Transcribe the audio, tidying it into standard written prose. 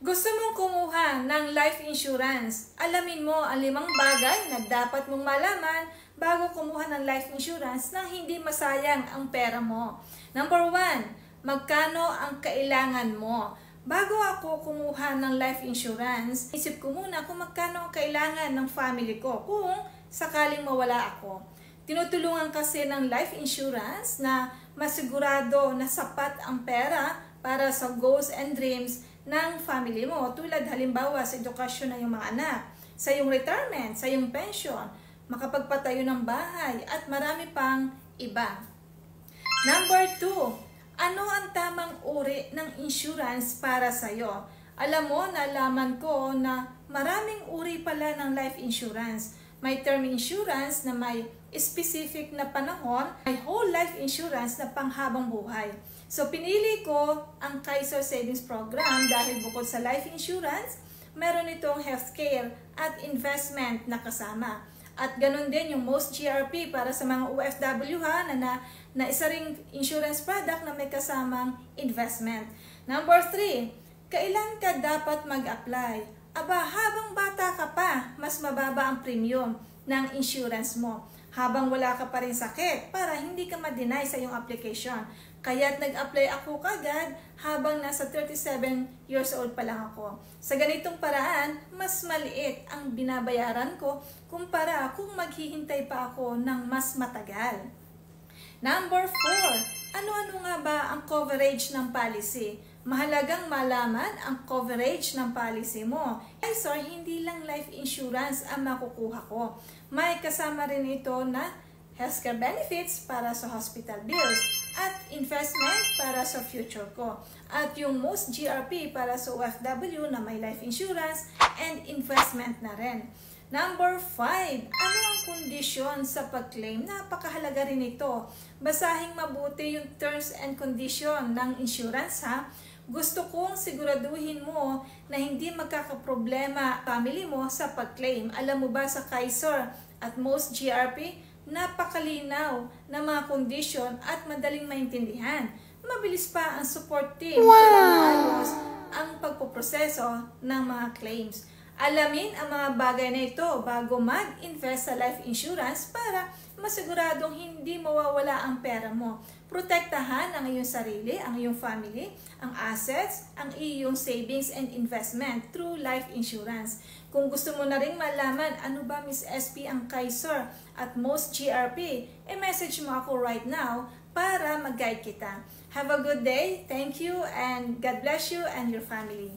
Gusto mong kumuha ng life insurance? Alamin mo ang 5 bagay na dapat mong malaman bago kumuha ng life insurance nang hindi masayang ang pera mo. Number 1, magkano ang kailangan mo? Bago ako kumuha ng life insurance, isip ko muna kung magkano ang kailangan ng family ko kung sakaling mawala ako. Tinutulungan kasi ng life insurance na masigurado na sapat ang pera para sa goals and dreams ng family mo. Tulad halimbawa sa edukasyon ng iyong mga anak, sa iyong retirement, sa iyong pension, makapagpatayo ng bahay at marami pang iba. Number 2, ano ang tamang uri ng insurance para sa iyo? Alam mo, nalaman ko na maraming uri pala ng life insurance. May term insurance na may specific na panahon, may whole life insurance na panghabang buhay. So, pinili ko ang Kaiser Savings Program dahil bukod sa life insurance, meron itong healthcare at investment na kasama. At ganun din yung Most GRP para sa mga OFW na isa ring insurance product na may kasamang investment. Number 3, kailan ka dapat mag-apply? Aba, habang bata ka pa, mas mababa ang premium ng insurance mo. Habang wala ka pa rin sakit para hindi ka ma-deny sa iyong application. Kaya't nag-apply ako kagad habang nasa 37 years old pa lang ako. Sa ganitong paraan, mas maliit ang binabayaran ko kumpara kung maghihintay pa ako ng mas matagal. Number 4, ano-ano nga ba ang coverage ng policy? Mahalagang malaman ang coverage ng policy mo. Kaiser, hindi lang life insurance ang makukuha ko. May kasama rin ito na healthcare benefits para sa hospital bills at investment para sa future ko. At yung Most GRP para sa OFW na may life insurance and investment na rin. Number 5, ano ang kondisyon sa pag-claim? Napakahalaga rin ito. Basahin mabuti yung terms and condition ng insurance ha. Gusto kong siguraduhin mo na hindi magkakaproblema family mo sa pag-claim. Alam mo ba sa Kaiser at Most GRP, napakalinaw na mga kondisyon at madaling maintindihan. Mabilis pa ang support team para maayos ang pagpoproseso ng mga claims. Alamin ang mga bagay na ito bago mag-invest sa life insurance para masiguradong hindi mawawala ang pera mo. Protektahan ang iyong sarili, ang iyong family, ang assets, ang iyong savings and investment through life insurance. Kung gusto mo na rin malaman ano ba Miss SP ang Kaiser at Most GRP, message mo ako right now para mag-guide kita. Have a good day, thank you, and God bless you and your family.